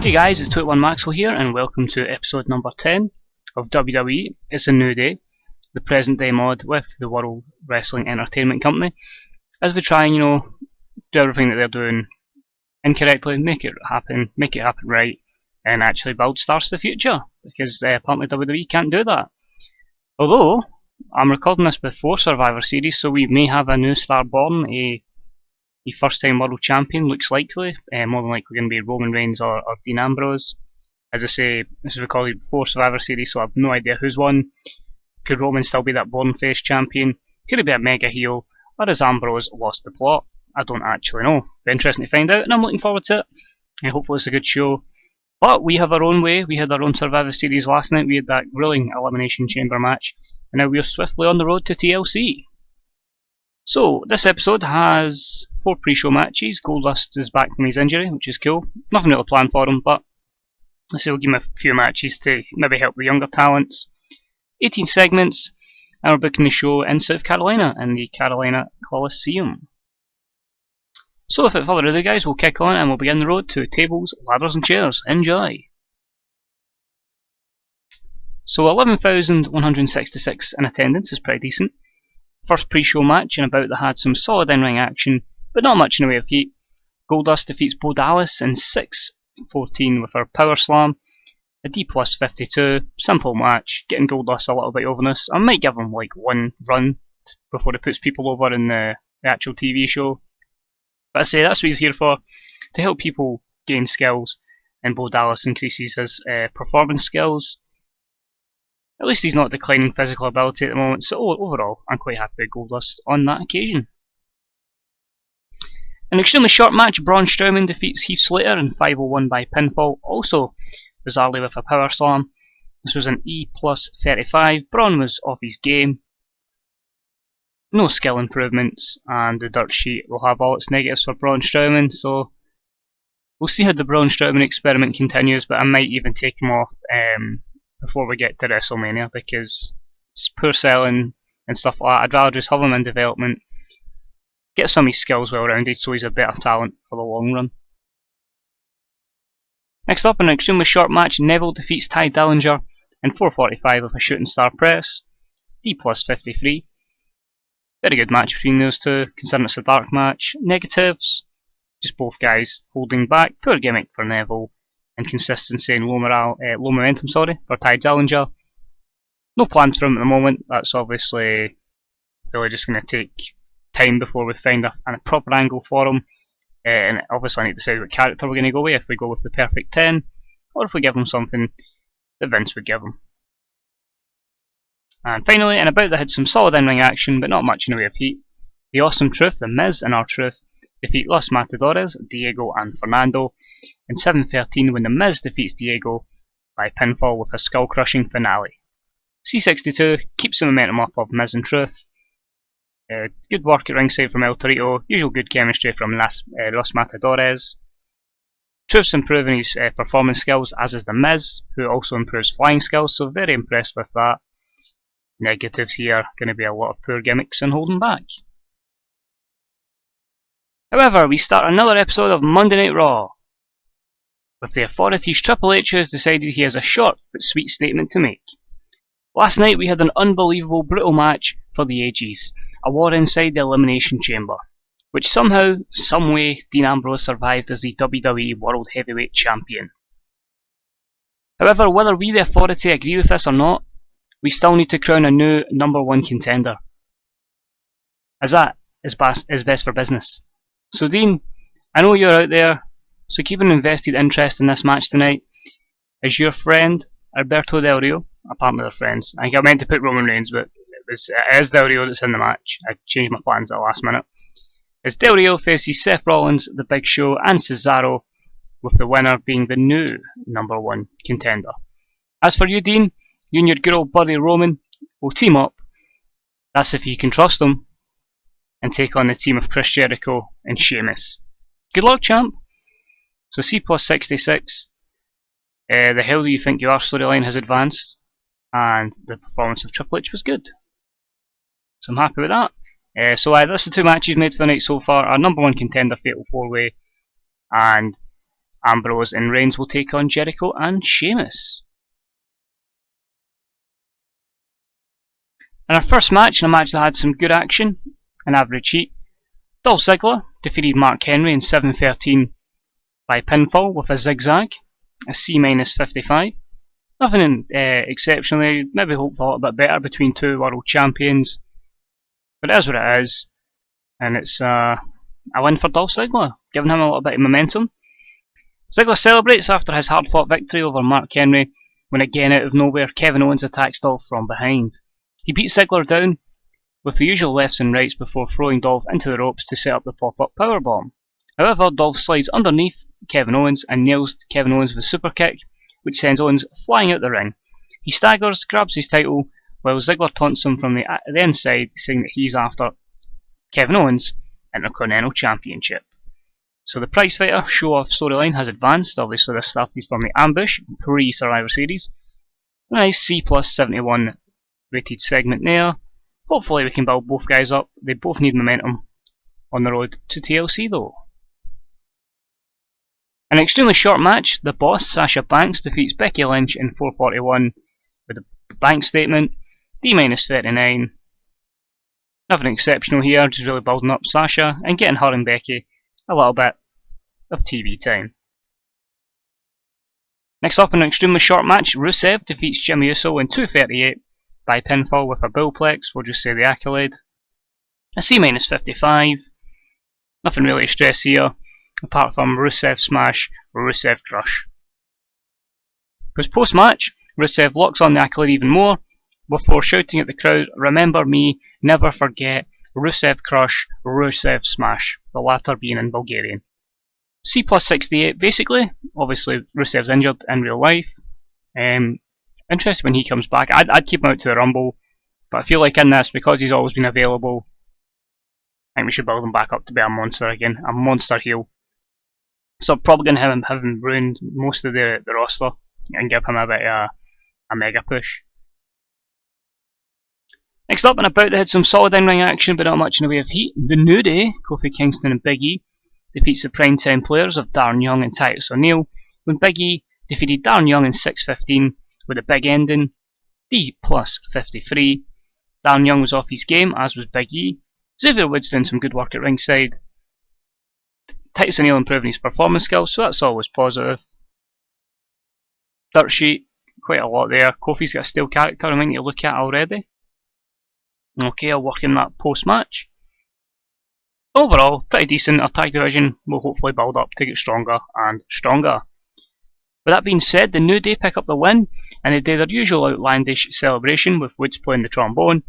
Hey guys, it's TEW2013 Maxwell here, and welcome to episode number 10 of WWE. It's a new day, the present day mod with the World Wrestling Entertainment Company, as we try and, do everything that they're doing incorrectly, make it happen right, and actually build stars to the future, because apparently WWE can't do that. Although, I'm recording this before Survivor Series, so we may have a new star born, a first time world champion, looks likely, more than likely going to be Roman Reigns or Dean Ambrose. As I say, this is recorded before Survivor Series, so I have no idea who's won. Could Roman still be that born face champion? Could he be a mega heel? Or has Ambrose lost the plot? I don't actually know. Be interesting to find out, and I'm looking forward to it. And hopefully it's a good show. But we have our own way. We had our own Survivor Series last night. We had that grilling Elimination Chamber match, and now we are swiftly on the road to TLC. So, this episode has 4 pre-show matches. Goldust is back from his injury, which is cool. Nothing really planned for him, but let's say we'll give him a few matches to maybe help the younger talents. 18 segments, and we're booking the show in South Carolina, in the Carolina Coliseum. So, without further ado guys, we'll kick on and we'll begin the road to tables, ladders and chairs. Enjoy! So, 11,166 in attendance is pretty decent. First pre-show match and about that had some solid in-ring action, but not much in the way of heat. Goldust defeats Bo Dallas in 6:14 with her power slam. A D+52, simple match, getting Goldust a little bit over this. I might give him like one run before he puts people over in the actual TV show. But I say that's what he's here for, to help people gain skills, and Bo Dallas increases his performance skills. At least he's not declining physical ability at the moment, so overall, I'm quite happy with Goldust on that occasion. An extremely short match, Braun Strowman defeats Heath Slater in 5:01 by pinfall, also bizarrely with a power slam. This was an E+35, Braun was off his game. No skill improvements, and the dirt sheet will have all its negatives for Braun Strowman, so we'll see how the Braun Strowman experiment continues, but I might even take him off before we get to WrestleMania, because it's poor selling and stuff like that. I'd rather just have him in development, get some of his skills well rounded so he's a better talent for the long run. Next up, in an extremely short match, Neville defeats Ty Dillinger in 4:45 with a shooting star press, D+53. Very good match between those two, considering it's a dark match. Negatives, just both guys holding back, poor gimmick for Neville, inconsistency and low momentum for Ty Dillinger. No plans for him at the moment. That's obviously really just going to take time before we find a proper angle for him. And obviously I need to decide what character we're going to go with, if we go with the perfect 10, or if we give him something that Vince would give him. And finally, and about that had some solid in-ring action, but not much in the way of heat. The Awesome Truth, The Miz and R-Truth defeat Los Matadores, Diego and Fernando, in 7:13 when The Miz defeats Diego by pinfall with a skull-crushing finale. C62 keeps the momentum up of Miz and Truth. Good work at ringside from El Torito, usual good chemistry from Los Matadores. Truth's improving his performance skills, as is The Miz, who also improves flying skills, so very impressed with that. Negatives here, going to be a lot of poor gimmicks and holding back. However, we start another episode of Monday Night Raw, with the authorities Triple H has decided he has a short but sweet statement to make. Last night we had an unbelievable brutal match for the ages, a war inside the Elimination Chamber, which somehow, someway, Dean Ambrose survived as the WWE World Heavyweight Champion. However, whether we the authority agree with this or not, we still need to crown a new #1 contender, as that is best for business. So Dean, I know you're out there, so keep an invested interest in this match tonight, as your friend Alberto Del Rio, apparently they're friends, I think I meant to put Roman Reigns, but it is Del Rio that's in the match. I changed my plans at the last minute. As Del Rio faces Seth Rollins, The Big Show and Cesaro, with the winner being the new #1 contender. As for you Dean, you and your good old buddy Roman will team up, that's if you can trust them, and take on the team of Chris Jericho and Sheamus. Good luck, champ! So C+66, the Hell Do You Think You Are storyline has advanced, and the performance of Triple H was good. So I'm happy with that. That's the 2 matches made for the night so far. Our #1 contender Fatal 4-Way, and Ambrose and Reigns will take on Jericho and Sheamus. In our first match, in a match that had some good action, an average heat, Dolph Ziggler defeated Mark Henry in 7:13 by pinfall with a zigzag, a C-55. Nothing exceptionally, maybe hope for a little bit better between two world champions, but it is what it is, and it's a win for Dolph Ziggler, giving him a little bit of momentum. Ziggler celebrates after his hard-fought victory over Mark Henry when again out of nowhere Kevin Owens attacks Dolph from behind. He beats Ziggler down with the usual lefts and rights before throwing Dolph into the ropes to set up the pop-up powerbomb. However, Dolph slides underneath Kevin Owens and nails Kevin Owens with a super kick, which sends Owens flying out the ring. He staggers, grabs his title, while Ziggler taunts him from the inside, saying that he's after Kevin Owens' Intercontinental Championship. So the prize fighter show-off storyline has advanced. Obviously this started from the Ambush pre-Survivor Series. A nice C+71 rated segment there. Hopefully we can build both guys up. They both need momentum on the road to TLC though. An extremely short match, the Boss, Sasha Banks, defeats Becky Lynch in 4:41 with a bank statement, D-39. Nothing exceptional here, just really building up Sasha and getting her and Becky a little bit of TV time. Next up, in an extremely short match, Rusev defeats Jimmy Uso in 2:38 by pinfall with a bullplex, we'll just say the accolade. A C-55. Nothing really to stress here, apart from Rusev Smash or Rusev Crush. Because post-match, Rusev locks on the accolade even more, before shouting at the crowd, "Remember me, never forget, Rusev Crush, Rusev Smash," the latter being in Bulgarian. C+68 basically, obviously Rusev's injured in real life. Interested when he comes back. I'd keep him out to the Rumble, but I feel like in this, because he's always been available, I think we should build him back up to be a monster again, a monster heel. So I'm probably going to have him ruin most of the roster and give him a bit of a mega push. Next up, and about, they had some solid in-ring action, but not much in the way of heat. The New Day, Kofi Kingston and Big E, defeats the primetime players of Darren Young and Titus O'Neil, when Big E defeated Darren Young in 6:15 with a big ending, D+53. Darren Young was off his game, as was Big E. Xavier Woods doing some good work at ringside. Titus O'Neil improving his performance skills, so that's always positive. Dirt sheet, quite a lot there. Kofi's got a steel character I need to look at already. Okay, I'll work in that post-match. Overall, pretty decent. Our tag division will hopefully build up to get stronger and stronger. With that being said, the New Day pick up the win, and they do their usual outlandish celebration with Woods playing the trombone.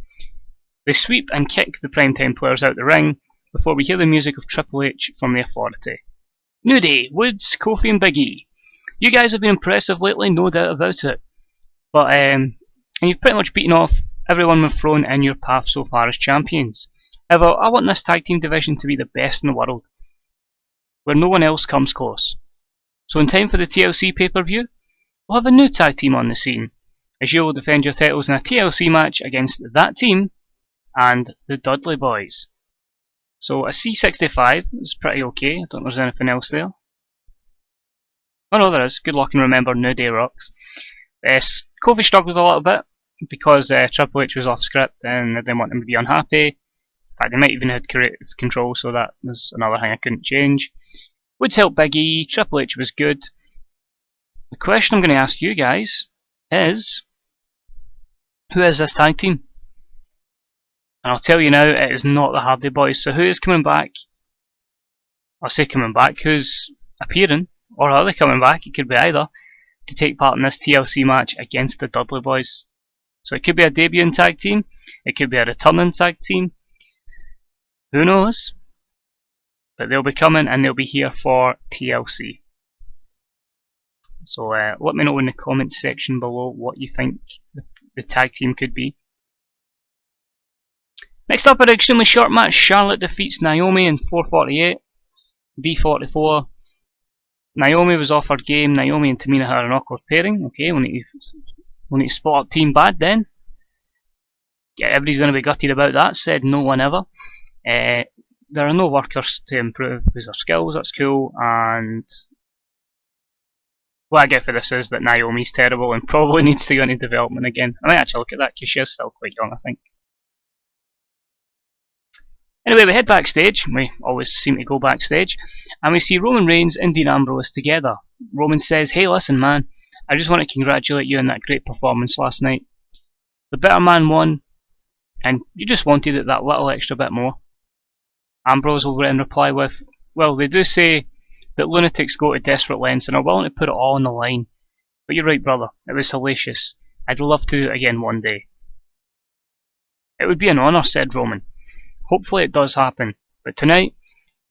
They sweep and kick the primetime players out the ring, before we hear the music of Triple H from the Authority. New Day, Woods, Kofi and Big E. You guys have been impressive lately, no doubt about it. But, and you've pretty much beaten off everyone we've thrown in your path so far as champions. However, I want this tag team division to be the best in the world, where no one else comes close. So in time for the TLC pay-per-view, we'll have a new tag team on the scene, as you will defend your titles in a TLC match against that team and the Dudley Boys. So a C65 is pretty okay, I don't know if there's anything else there. Oh no, there is. Good luck and remember, New Day rocks. Kofi struggled a little bit because Triple H was off script and they didn't want him to be unhappy. In fact, they might even have creative control, so that was another thing I couldn't change. Woods helped Big E, Triple H was good. The question I'm going to ask you guys is, who is this tag team? And I'll tell you now, it is not the Hardy Boys. So who is coming back? I'll say coming back, who's appearing, or are they coming back? It could be either, to take part in this TLC match against the Dudley Boys. So it could be a debuting tag team, it could be a returning tag team, who knows? But they'll be coming and they'll be here for TLC. So let me know in the comments section below what you think the tag team could be. Next up, an extremely short match. Charlotte defeats Naomi in 4:48, D44. Naomi was off her game. Naomi and Tamina had an awkward pairing. Okay, we'll need to spot up Team Bad then. Yeah, everybody's going to be gutted about that, said no one ever. There are no workers to improve their skills, that's cool, and what I get for this is that Naomi's terrible and probably needs to go into development again. I might actually look at that because she is still quite young, I think. Anyway, we head backstage. We always seem to go backstage. And we see Roman Reigns and Dean Ambrose together. Roman says, "Hey, listen, man. I just want to congratulate you on that great performance last night. The better man won, and you just wanted it that little extra bit more." Ambrose will then reply with, "Well, they do say that lunatics go to desperate lengths and are willing to put it all on the line. But you're right, brother. It was hellacious. I'd love to do it again one day." "It would be an honour," said Roman. "Hopefully it does happen. But tonight,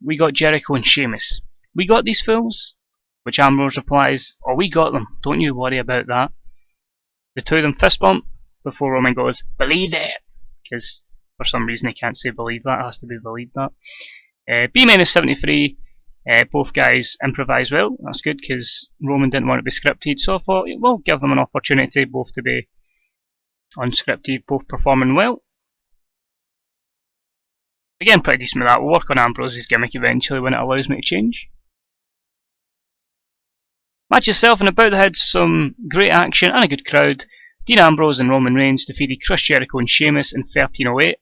we got Jericho and Sheamus. We got these fools?" Which Ambrose replies, "Oh, we got them. Don't you worry about that." The two of them fist bump before Roman goes, "Believe it!" Because for some reason he can't say believe that, it has to be believe that. B-73, both guys improvise well. That's good because Roman didn't want to be scripted, so I thought we'll give them an opportunity both to be unscripted, both performing well. Again, pretty decent with that. We'll work on Ambrose's gimmick eventually when it allows me to change. Match itself, and about the head, some great action and a good crowd. Dean Ambrose and Roman Reigns defeated Chris Jericho and Sheamus in 1308,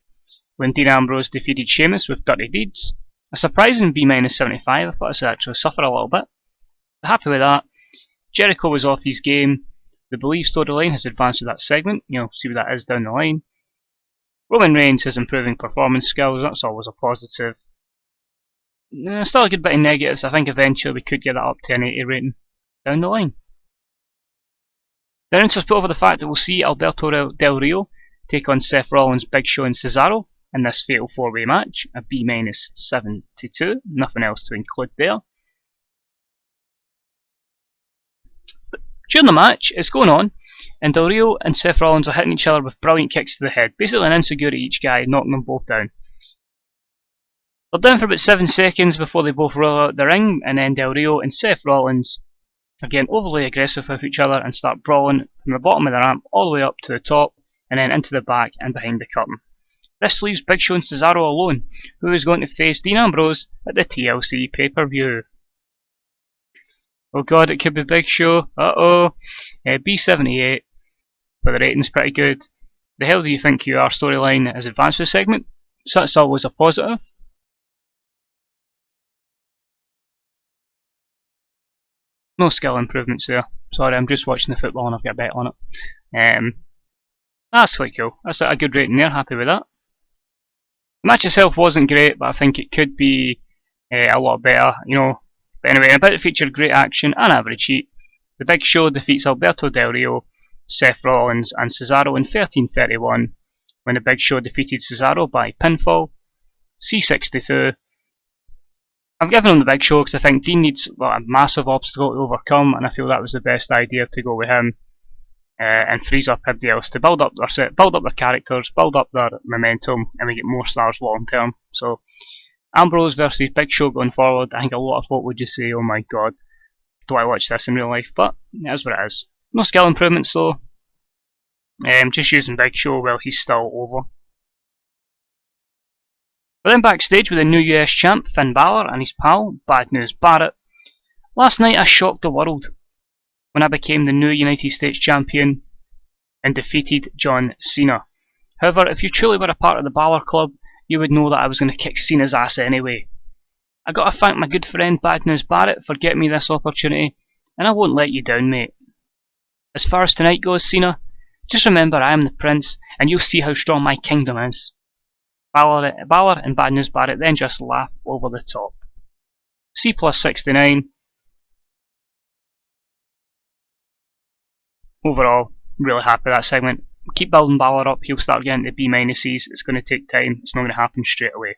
when Dean Ambrose defeated Sheamus with Dirty Deeds. A surprising B-75, I thought this would actually suffer a little bit. But happy with that. Jericho was off his game. The Believe storyline has advanced with that segment. You'll see what that is down the line. Roman Reigns has improving performance skills, that's always a positive. Still a good bit of negatives. I think eventually we could get that up to an 80 rating down the line. The announcers put over the fact that we'll see Alberto Del Rio take on Seth Rollins, Big Show and Cesaro in this fatal 4-way match, a B-72, nothing else to include there. But during the match, it's going on, and Del Rio and Seth Rollins are hitting each other with brilliant kicks to the head, basically an insecurity each guy, knocking them both down. They're down for about 7 seconds before they both roll out the ring, and then Del Rio and Seth Rollins are getting overly aggressive with each other and start brawling from the bottom of the ramp all the way up to the top, and then into the back and behind the curtain. This leaves Big Show and Cesaro alone, who is going to face Dean Ambrose at the TLC pay-per-view. Oh god, it could be Big Show. Uh-oh. B-78, but the rating's pretty good. The hell do you think you are storyline has advanced for the segment, so that's always a positive. No skill improvements there. Sorry, I'm just watching the football and I've got a bet on it. That's quite cool. That's a good rating there, happy with that. The match itself wasn't great, but I think it could be a lot better, But anyway, about it featured great action and average heat. The Big Show defeats Alberto Del Rio, Seth Rollins and Cesaro in 1331, when the Big Show defeated Cesaro by pinfall. C62. I've given him the Big Show because I think Dean needs a massive obstacle to overcome, and I feel that was the best idea to go with him, and frees up everybody else to build up their characters, build up their momentum, and we get more stars long term. So Ambrose versus Big Show going forward, I think a lot of folk would just say, "Oh my god, do I watch this in real life?" But it is what it is. No skill improvements though. Just using Big Show while he's still over. We're then backstage with the new US champ Finn Balor and his pal Bad News Barrett. Last night I shocked the world when I became the new United States champion and defeated John Cena. However, if you truly were a part of the Balor Club, you would know that I was going to kick Cena's ass anyway. I got to thank my good friend Bad News Barrett for getting me this opportunity, and I won't let you down, mate. As far as tonight goes, Cena, just remember I am the prince, and you'll see how strong my kingdom is. Balor and Bad News Barrett then just laugh over the top. C plus 69. Overall, really happy with that segment. Keep building Balor up, he'll start getting to B minuses. It's going to take time, it's not going to happen straight away.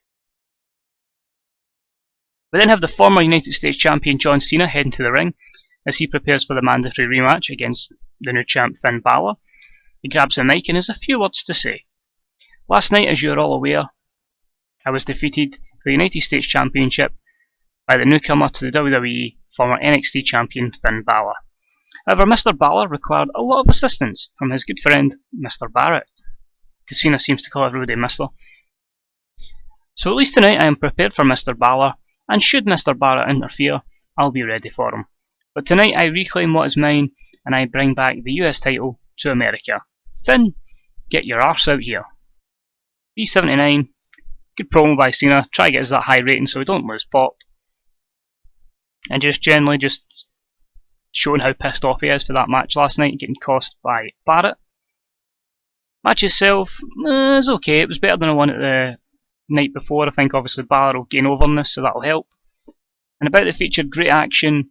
We then have the former United States champion John Cena heading to the ring as he prepares for the mandatory rematch against the new champ Finn Balor. He grabs the mic and has a few words to say. Last night, as you are all aware, I was defeated for the United States Championship by the newcomer to the WWE, former NXT champion Finn Balor. However, Mr. Balor required a lot of assistance from his good friend Mr. Barrett, because Cena seems to call everybody Mr. So at least tonight I am prepared for Mr. Balor, and should Mr. Barrett interfere, I'll be ready for him. But tonight I reclaim what is mine and I bring back the US title to America. Finn, get your arse out here. B79, good promo by Cena, try to get us that high rating so we don't lose pop. And just generally just showing how pissed off he is for that match last night, getting cost by Barrett. Match itself is okay, it was better than the one at the night before. I think obviously Balor will gain over on this, so that'll help. And about the feature, great action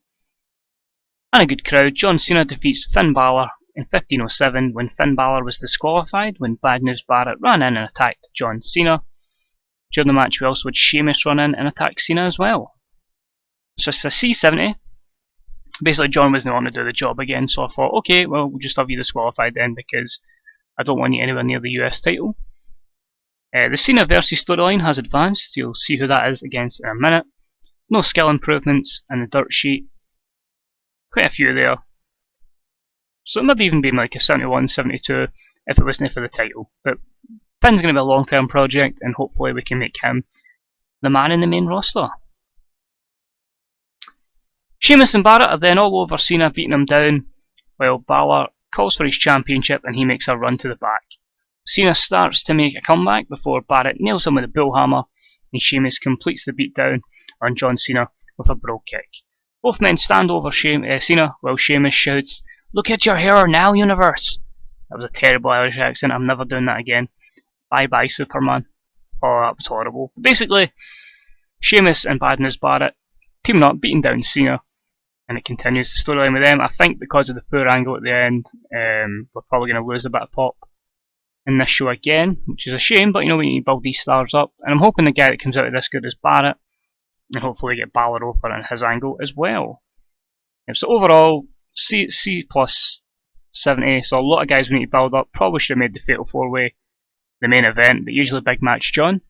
and a good crowd. John Cena defeats Finn Balor in 1507 when Finn Balor was disqualified when Bad News Barrett ran in and attacked John Cena. During the match we also had Sheamus run in and attack Cena as well. So it's a C70. Basically John wasn't wanting to do the job again, so I thought, okay, well we'll just have you disqualified then because I don't want you anywhere near the US title. The Cena versus storyline has advanced, you'll see who that is against in a minute. No skill improvements in the dirt sheet. Quite a few there. So it maybe even been like a 71, 72 if it wasn't for the title. But Finn's going to be a long term project and hopefully we can make him the man in the main roster. Sheamus and Barrett are then all over Cena beating him down while Balor calls for his championship and he makes a run to the back. Cena starts to make a comeback before Barrett nails him with a bullhammer and Sheamus completes the beatdown on John Cena with a bro kick. Both men stand over Cena while Sheamus shouts, "Look at your hair now, universe!" That was a terrible Irish accent, I'm never doing that again. Bye bye Superman. Oh, that was horrible. Basically, Sheamus and Bad News Barrett teaming up, beating down Cena, and it continues the storyline with them. I think because of the poor angle at the end, we're probably going to lose a bit of pop in this show again, which is a shame, but you know, we need to build these stars up, and I'm hoping the guy that comes out of this good is Barrett, and hopefully get Balor over on his angle as well. So overall, C plus 70, so a lot of guys we need to build up. Probably should have made the Fatal 4-Way the main event, but usually Big Match John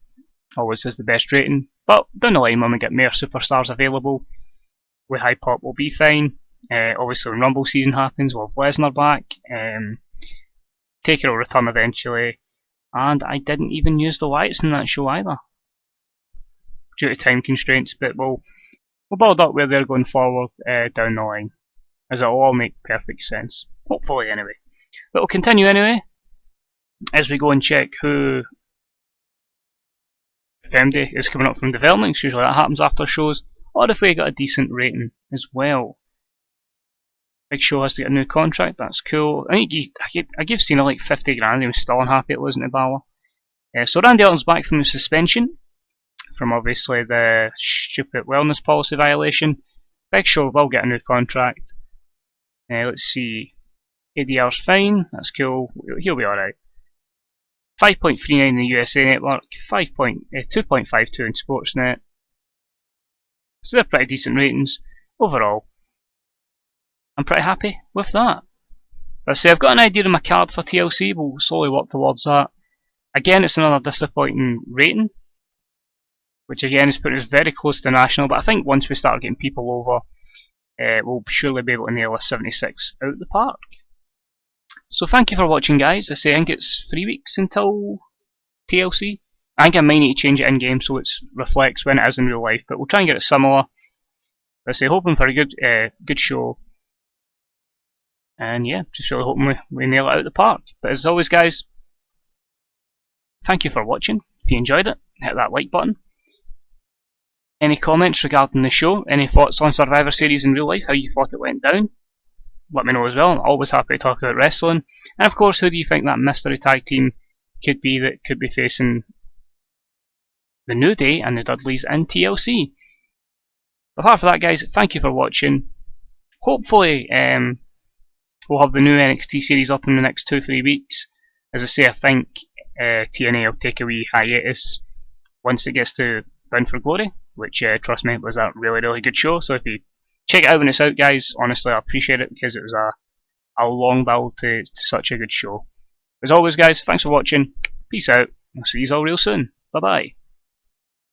always has the best rating. But down the line when we get more superstars available, with high pop will be fine. Obviously when Rumble season happens, we'll have Lesnar back. Taker will return eventually, and I didn't even use the Wyatts in that show either, due to time constraints, but we'll build up where they're going forward down the line, as it'll all make perfect sense, hopefully anyway. But we'll continue anyway, as we go and check who, if MD is coming up from development, because usually that happens after shows, or if we got a decent rating as well. Big Show has to get a new contract, that's cool. I think I gave Cena like 50 grand, he was still unhappy at losing to Balor. So Randy Orton's back from his suspension, from obviously the stupid wellness policy violation. Big Show will get a new contract. Let's see, ADR's fine, that's cool, he'll be alright. 5.39 in the USA Network, 2.52 in Sportsnet. So they're pretty decent ratings overall. I'm pretty happy with that. Let's say I've got an idea of my card for TLC, we'll slowly work towards that. Again, it's another disappointing rating, which again is putting us very close to national, but I think once we start getting people over, we'll surely be able to nail a 76 out of the park. So thank you for watching, guys. I think it's 3 weeks until TLC. I think I might need to change it in game so it reflects when it is in real life, but we'll try and get it similar. Let's say hoping for a good show. And yeah, just really hoping we nail it out of the park. But as always, guys, thank you for watching. If you enjoyed it, hit that like button. Any comments regarding the show? Any thoughts on Survivor Series in real life? How you thought it went down? Let me know as well. I'm always happy to talk about wrestling. And of course, who do you think that mystery tag team could be that could be facing the New Day and the Dudleys in TLC? Apart from that, guys, thank you for watching. Hopefully, we'll have the new NXT series up in the next 2-3 weeks. As I say, I think TNA will take a wee hiatus once it gets to Bound for Glory, which, trust me, was a really good show. So if you check it out when it's out, guys, honestly, I appreciate it because it was a long build to such a good show. As always, guys, thanks for watching. Peace out. I'll see you all real soon. Bye bye.